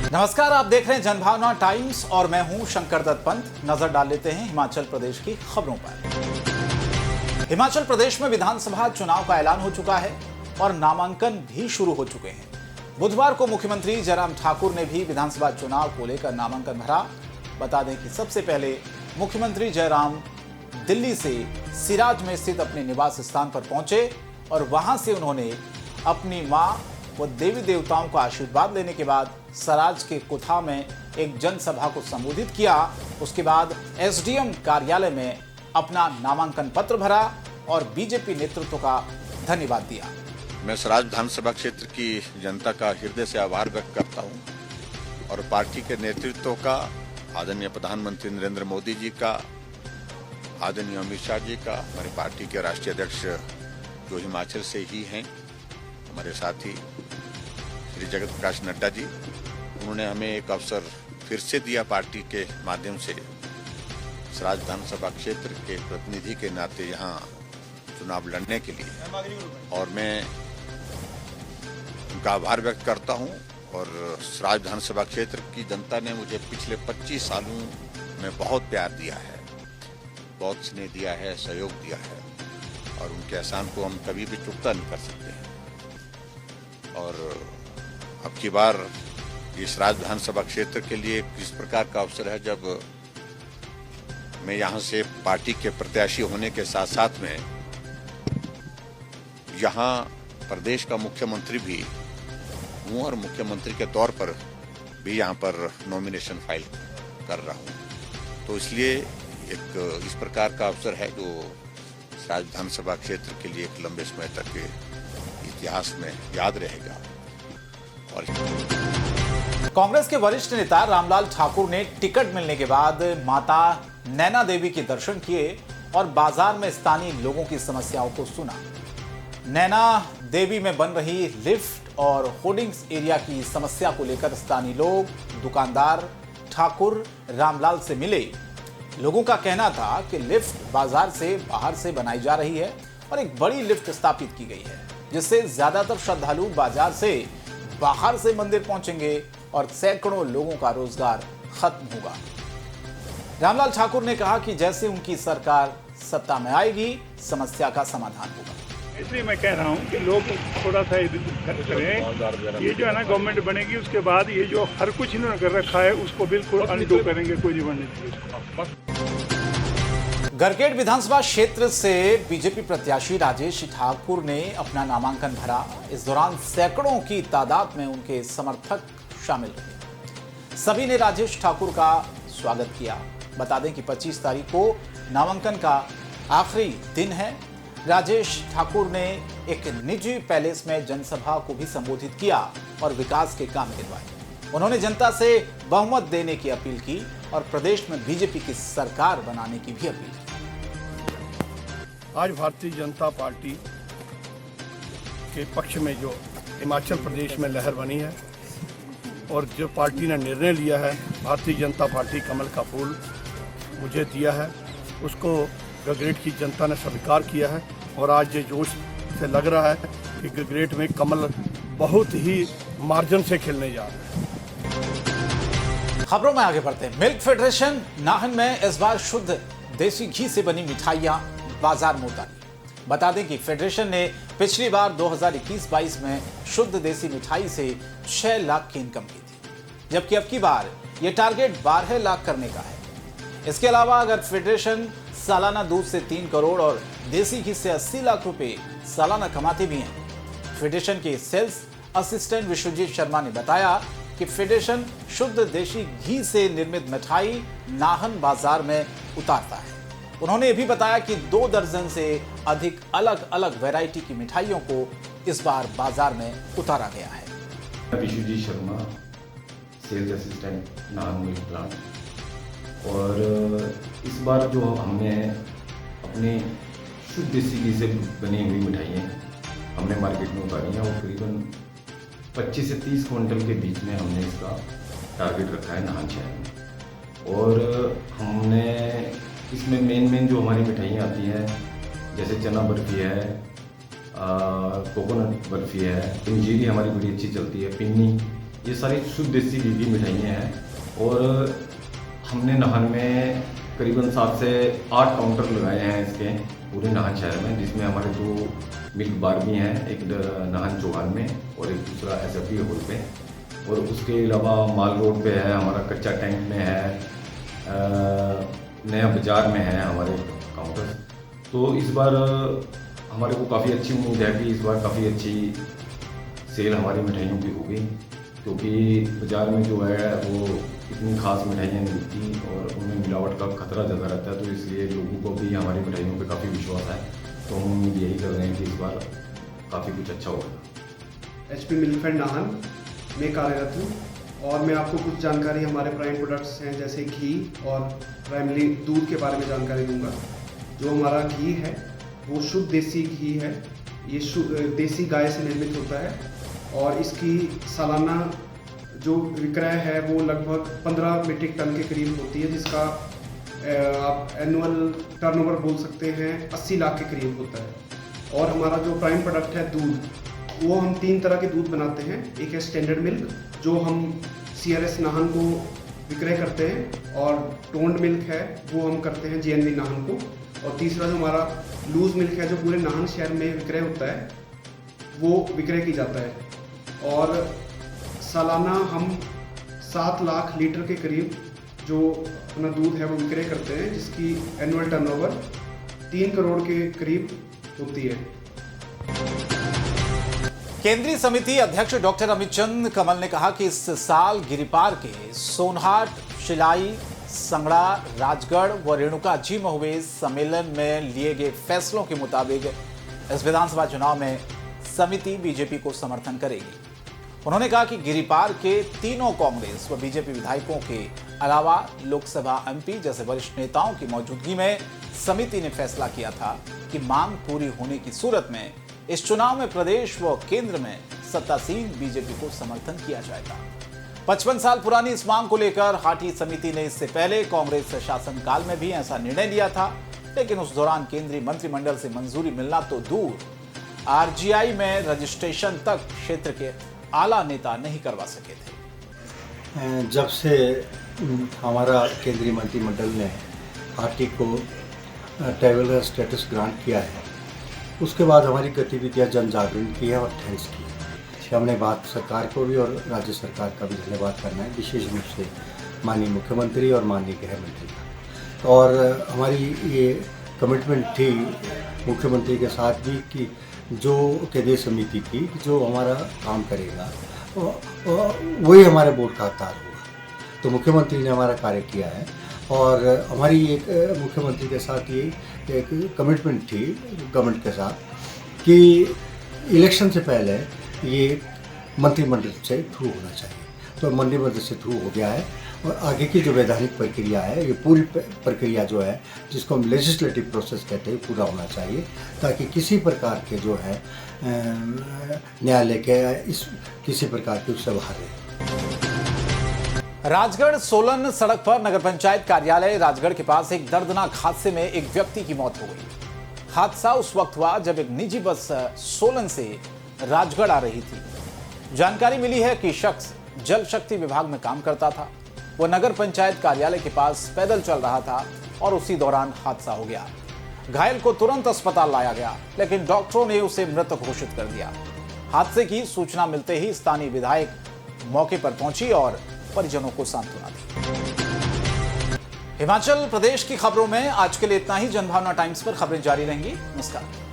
नमस्कार, आप देख रहे हैं जनभावना टाइम्स और मैं हूं शंकर दत्त पंत। नजर डाल लेते हैं हिमाचल प्रदेश की खबरों पर। हिमाचल प्रदेश में विधानसभा चुनाव का ऐलान हो चुका है और नामांकन भी शुरू हो चुके हैं। बुधवार को मुख्यमंत्री जयराम ठाकुर ने भी विधानसभा चुनाव को लेकर नामांकन भरा। बता दें कि सबसे पहले मुख्यमंत्री जयराम दिल्ली से सिराज में स्थित अपने निवास स्थान पर पहुंचे और वहां से उन्होंने अपनी मां व देवी देवताओं का आशीर्वाद लेने के बाद सराज के कुथा में एक जनसभा को संबोधित किया। उसके बाद एसडीएम कार्यालय में अपना नामांकन पत्र भरा और बीजेपी नेतृत्व का धन्यवाद दिया। मैं सराज विधानसभा क्षेत्र की जनता का हृदय से आभार व्यक्त करता हूं और पार्टी के नेतृत्व का, आदरणीय प्रधानमंत्री नरेंद्र मोदी जी का, आदरणीय अमित शाह जी का, हमारी पार्टी के राष्ट्रीय अध्यक्ष जो हिमाचल से ही हैं, हमारे साथी श्री जगत प्रकाश नड्डा जी, उन्होंने हमें एक अवसर फिर से दिया पार्टी के माध्यम से सराज विधानसभा क्षेत्र के प्रतिनिधि के नाते यहाँ चुनाव लड़ने के लिए, और मैं उनका आभार व्यक्त करता हूँ। और सराज विधानसभा क्षेत्र की जनता ने मुझे पिछले 25 सालों में बहुत प्यार दिया है, बहुत स्नेह दिया है, सहयोग दिया है और उनके एहसान को हम कभी भी चुकता नहीं कर सकते हैं। और अब की बार इस राज्य विधानसभा क्षेत्र के लिए किस प्रकार का अवसर है, जब मैं यहाँ से पार्टी के प्रत्याशी होने के साथ साथ में यहाँ प्रदेश का मुख्यमंत्री भी हूँ और मुख्यमंत्री के तौर पर भी यहाँ पर नॉमिनेशन फाइल कर रहा हूँ। तो इसलिए एक इस प्रकार का अवसर है जो राज्य विधानसभा क्षेत्र के लिए एक लंबे समय तक के इतिहास में याद रहेगा। और कांग्रेस के वरिष्ठ नेता रामलाल ठाकुर ने टिकट मिलने के बाद माता नैना देवी के दर्शन किए और बाजार में स्थानीय लोगों की समस्याओं को सुना। नैना देवी में बन रही लिफ्ट और होर्डिंग्स एरिया की समस्या को लेकर स्थानीय लोग, दुकानदार ठाकुर रामलाल से मिले। लोगों का कहना था कि लिफ्ट बाजार से बाहर से बनाई जा रही है और एक बड़ी लिफ्ट स्थापित की गई है, जिससे ज्यादातर श्रद्धालु बाजार से बाहर से मंदिर पहुंचेंगे और सैकड़ों लोगों का रोजगार खत्म होगा। रामलाल ठाकुर ने कहा कि जैसे उनकी सरकार सत्ता में आएगी, समस्या का समाधान होगा। इसलिए मैं कह रहा हूँ कि लोग थोड़ा सा करें। ये जो है ना, गवर्नमेंट बनेगी उसके बाद ये जो हर कुछ इन्होंने कर रखा है उसको बिल्कुल अनडू करेंगे, कोई नहीं बनेगी। गरगेट विधानसभा क्षेत्र से बीजेपी प्रत्याशी राजेश ठाकुर ने अपना नामांकन भरा। इस दौरान सैकड़ों की तादाद में उनके समर्थक शामिल हुए। सभी ने राजेश ठाकुर का स्वागत किया। बता दें कि 25 तारीख को नामांकन का आखिरी दिन है। राजेश ठाकुर ने एक निजी पैलेस में जनसभा को भी संबोधित किया और विकास के काम गिनवाए। उन्होंने जनता से बहुमत देने की अपील की और प्रदेश में बीजेपी की सरकार बनाने की भी अपील की। आज भारतीय जनता पार्टी के पक्ष में जो हिमाचल प्रदेश में लहर बनी है और जो पार्टी ने निर्णय लिया है, भारतीय जनता पार्टी कमल का फूल मुझे दिया है, उसको गरगेट की जनता ने स्वीकार किया है। और आज ये जोश से लग रहा है कि गरगेट में कमल बहुत ही मार्जिन से खिलने जा रहा है। खबरों में आगे बढ़ते हैं। मिल्क फेडरेशन नाहन में इस बार शुद्ध देसी घी से बनी मिठाइयां बाजार में उतारी। बता दें कि फेडरेशन ने पिछली बार 2021-22 में शुद्ध देसी मिठाई से 6 लाख की इनकम की थी, जबकि अब की बार यह टारगेट 12 लाख करने का है। इसके अलावा अगर फेडरेशन सालाना दूध से 3 करोड़ और देसी घी से 80 लाख रुपए सालाना कमाते भी हैं। फेडरेशन के सेल्स असिस्टेंट विश्वजीत शर्मा ने बताया कि फेडरेशन शुद्ध देसी घी से निर्मित मिठाई नाहन बाजार में उतारता है। उन्होंने भी बताया कि 2 दर्जन से अधिक अलग अलग वैरायटी की मिठाइयों को इस बार बाजार में उतारा गया है। Vishwajeet Sharma, sales assistant Nahan milk plant. और इस बार जो हमने अपनी शुद्ध देसी घी से बनी हुई मिठाइयाँ हमने मार्केट में उतारी हैं और करीबन 25 से 30 क्विंटल के बीच में हमने इसका टारगेट रखा है नाहन शहर में। और हमने इसमें मेन जो हमारी मिठाइयाँ आती हैं, जैसे चना बर्फी है, कोकोनट बर्फी है, पंजीरी हमारी बड़ी अच्छी चलती है, पिन्नी ये सारी शुद्ध देसी घी की मिठाइयाँ हैं और हमने नाहन में करीबन 7 से 8 काउंटर लगाए हैं इसके पूरे नाहन शहर में, जिसमें हमारे 2 मिल्क बार भी हैं, एक नाहन चौहान में और एक दूसरा SFB हॉल पे, और उसके अलावा माल रोड पे है हमारा, कच्चा टैंक में है, नया बाज़ार में है हमारे काउंटर। तो इस बार हमारे को काफ़ी अच्छी उम्मीद है कि इस बार काफ़ी अच्छी सेल हमारी मिठाइयों की होगी, क्योंकि बाज़ार में जो है वो इतनी खास मिठाइयाँ नहीं मिलती और उनमें मिलावट का खतरा ज़्यादा रहता है, तो इसलिए लोगों को भी हमारी मिठाइयों पे काफ़ी विश्वास है। तो हम उम्मीद यही कर रहे हैं कि इस बार काफ़ी कुछ अच्छा होगा। HP मिल्कफेड नाहन में कार्यरत हूँ और मैं आपको कुछ जानकारी हमारे प्राइम प्रोडक्ट्स हैं जैसे घी और प्राइमरी दूध के बारे में जानकारी दूंगा। जो हमारा घी है वो शुद्ध देसी घी है, ये देसी गाय से निर्मित होता है और इसकी सालाना जो विक्रय है वो लगभग 15 मीट्रिक टन के करीब होती है, जिसका आप एनुअल टर्नओवर बोल सकते हैं 80 लाख के करीब होता है। और हमारा जो प्राइम प्रोडक्ट है दूध, वो हम 3 तरह के दूध बनाते हैं। एक है स्टैंडर्ड मिल्क जो हम CRS नाहन को विक्रय करते हैं, और टोन्ड मिल्क है वो हम करते हैं JNV नाहन को, और तीसरा जो हमारा लूज मिल्क है जो पूरे नाहन शहर में विक्रय होता है वो विक्रय की जाता है। और सालाना हम 7 लाख लीटर के करीब जो अपना दूध है वो विक्रय करते हैं, जिसकी एनुअल टर्नओवर 3 करोड़ के करीब होती है। केंद्रीय समिति अध्यक्ष डॉक्टर अमित चंद कमल ने कहा कि इस साल गिरिपार के सोनहाट, शिलाई, संगड़ा, राजगढ़ व रेणुका जी में हुए सम्मेलन में लिए गए फैसलों के मुताबिक इस विधानसभा चुनाव में समिति बीजेपी को समर्थन करेगी। उन्होंने कहा कि गिरिपार के तीनों कांग्रेस व बीजेपी विधायकों के अलावा लोकसभा MP जैसे वरिष्ठ नेताओं की मौजूदगी में समिति ने फैसला किया था कि मांग पूरी होने की सूरत में इस चुनाव में प्रदेश व केंद्र में सत्तासीन बीजेपी को समर्थन किया जाएगा। 55 साल पुरानी इस मांग को लेकर हाटी समिति ने इससे पहले कांग्रेस शासनकाल में भी ऐसा निर्णय लिया था, लेकिन उस दौरान केंद्रीय मंत्रिमंडल से मंजूरी मिलना तो दूर, RGI में रजिस्ट्रेशन तक क्षेत्र के आला नेता नहीं करवा सके थे। जब से हमारा केंद्रीय मंत्रिमंडल ने हाटी को ट्राइबल स्टेटस ग्रांट किया है, उसके बाद हमारी गतिविधियां जन जागरण की है और ठहस की है। हमने बात सरकार को भी और राज्य सरकार का भी धन्यवाद करना है, विशेष रूप से माननीय मुख्यमंत्री और माननीय गृह मंत्री का। और हमारी ये कमिटमेंट थी मुख्यमंत्री के साथ भी कि जो केंद्रीय समिति की जो हमारा काम करेगा वही हमारे बोर्ड का आधार होगा। तो मुख्यमंत्री ने हमारा कार्य किया है और हमारी एक मुख्यमंत्री के साथ ये एक कमिटमेंट थी गवर्नमेंट के साथ कि इलेक्शन से पहले ये मंत्रिमंडल से थ्रू होना चाहिए। तो मंत्रिमंडल से थ्रू हो गया है और आगे की जो वैधानिक प्रक्रिया है, ये पूरी प्रक्रिया जो है जिसको हम लेजिस्लेटिव प्रोसेस कहते हैं, पूरा होना चाहिए ताकि किसी प्रकार के जो है न्यायालय के इस किसी प्रकार की उससे बाहर रहे। राजगढ़ सोलन सड़क पर नगर पंचायत कार्यालय राजगढ़ के पास एक दर्दनाक हादसे में एक व्यक्ति की मौत हो गई। हादसा उस वक्त हुआ जब एक निजी बस सोलन से राजगढ़ आ रही थी। जानकारी मिली है कि शख्स जल शक्ति विभाग में काम करता था। वो नगर पंचायत कार्यालय के पास पैदल चल रहा था और उसी दौरान हादसा हो गया। घायल को तुरंत अस्पताल लाया गया, लेकिन डॉक्टरों ने उसे मृत घोषित कर दिया। हादसे की सूचना मिलते ही स्थानीय विधायक मौके पर पहुंची और परिजनों को सांत्वना दी। हिमाचल प्रदेश की खबरों में आज के लिए इतना ही। जनभावना टाइम्स पर खबरें जारी रहेंगी। नमस्कार।